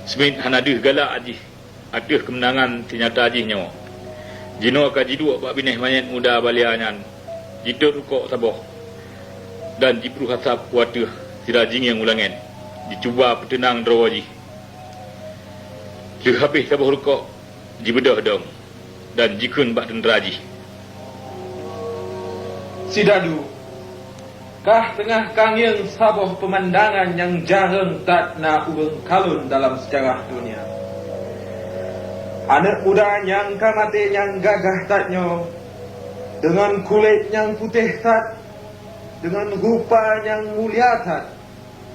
Semit hanaduh galak aji. Aduh kemenangan ternyata aji nyawa. Jino ka jidu pak binih mayat muda balianyan. Jitu rukuk saboh. Dan jipru hasab kuatuh sirajing yang ulangan. Dicuba petenang drawaji. Lu habis saboh rukuk jibedah dong. Dan jikun bak denderaji. Sidadu, kah tengah kangyeng saboh pemandangan yang jarang tak na urang kalun dalam sejarah dunia. Anak muda yang kamate yang gagah tatnyo, dengan kulit yang putih tat, dengan rupa yang mulia tat,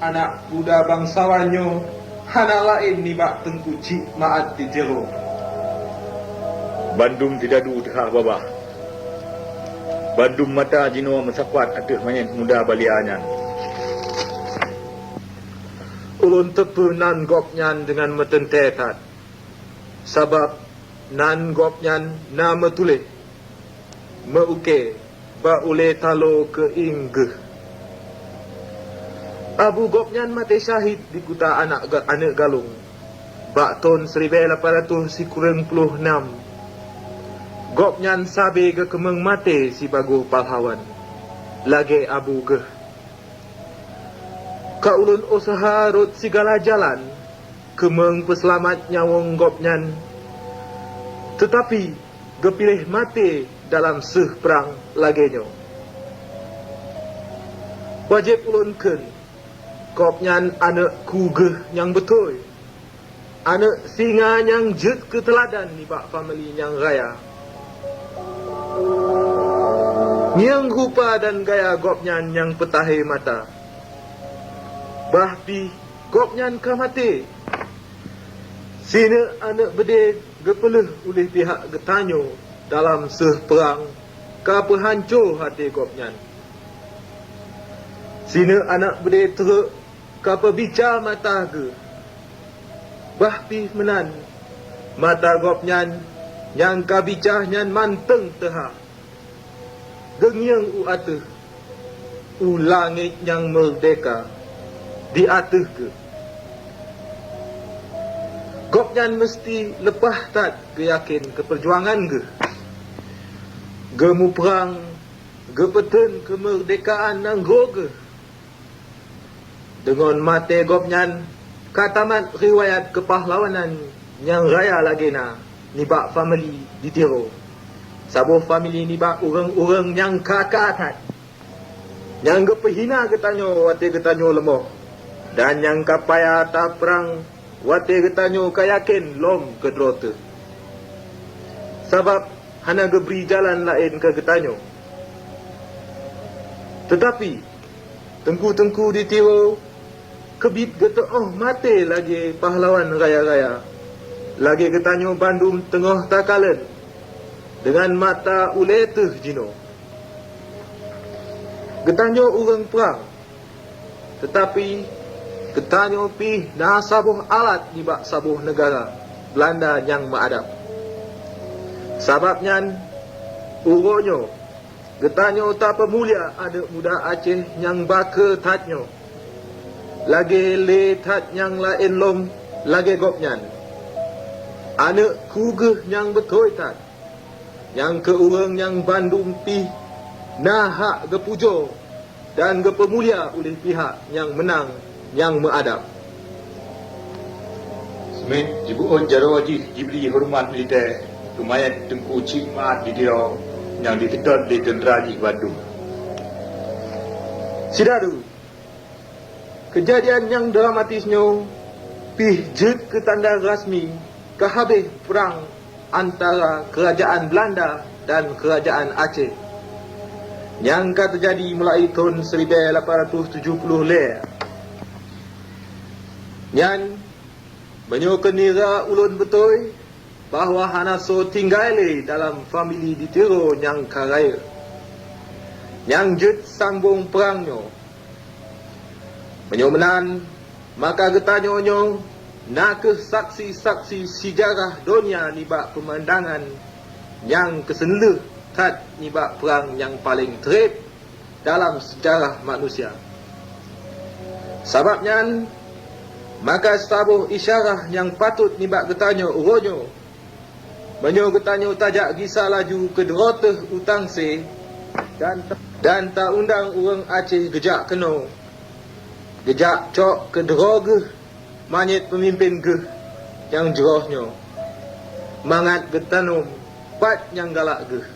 anak muda bangsawanyo, hana lain nibak tengku cik maat di jero. Bandung tidak dudah babah. Bandung mata jino mesakwat aduh mayat muda balianyan. Ulun tepu nan gopnyan dengan metentetat. Sabab nan gopnyan na metulih. Meuke ba ule talo ke inggeh. Abu gopnyan mati syahid di kuta anak galung. Bak tahun 1896. Gopnyan sabi ke kemeng mate si bagu pahlawan. Lagi abu geh. Kaulun usaha rut segala jalan. Kemeng peselamat nyawong gopnyan. Tetapi gepilih mate dalam seh perang lagenyo. Wajib ulun ken. Gopnyan anak kugeh yang betul. Anak singa yang jet keteladan ni bak family yang raya. Yang rupa dan gaya gopnyan yang petahe mata. Bahpi gopnyan kamate. Sina anak bede gepeleh oleh pihak getanyo dalam seh perang ka pehancur hati gopnyan. Sina anak bede teruk ka pebicar mata ge. Bahpi menan mata gopnyan yang kabicah nyan manteng tehak. Gengyang u ateh. U langit yang merdeka. Di ateh ke. Gopnyan mesti lepah tak keyakin ke perjuangan ke. Gemu perang. Gepeten kemerdekaan nang go ke. Dengan mate gopnyan. Katamat riwayat kepahlawanan yang raya lagi na. Nibak family ditiro. Sabuh family nibak urang-urang yang kakak. Yang gepehina getanyo wate getanyo lemoh. Dan yang kapaya ta perang wate getanyo kayakin lom kedrote. Sebab hana geberi jalan lain ke getanyo. Tetapi tengku-tengku ditiro kebit geta mate lagi pahlawan raya-raya. Lagi getanyo Bandung tengah takalan dengan mata uleteh jino. Getanyo urang perang. Tetapi getanyo pi na sabuh alat ni bak sabuh negara Belanda yang maadap. Sababnya uronyo getanyo tak pemulia ada muda Aceh yang baka tatnyo. Lagi le tat yang lain lom lagi gopnyan. Anak kugeh yang betul tak. Yang ke urang yang Bandung pi nahak gepujo dan gepemulia oleh pihak yang menang yang meadab. Semit jibuon jarawaji jibli hormat militer. Lumayan tengku cik maat di diro yang ditedot di Denderaji Bandung. Sidadu. Kejadian yang dramatisnya pih jet ke tanda rasmi kehabis perang antara kerajaan Belanda dan kerajaan Aceh yang terjadi mulai tahun 1870 le. Yang menyokenira ulun betul bahawa hana so tinggal dalam famili ditiro yang karaya. Yang jet sambung perangnya. Menyomenan maka getanyonyo nak ke saksi-saksi sejarah dunia nibak pemandangan yang kesenleh kat nibak perang yang paling terib dalam sejarah manusia. Sebabnya Maka sabuh isyarah yang patut nibak getanyo uronyo. Menyo getanyo tajak gisa laju ke deroteh utang se dan tak undang urang Aceh gejak keno. Gejak cok ke derogeh manyet pemimpin geh yang jerohnyo. Mangat getanum pat yang galak geh.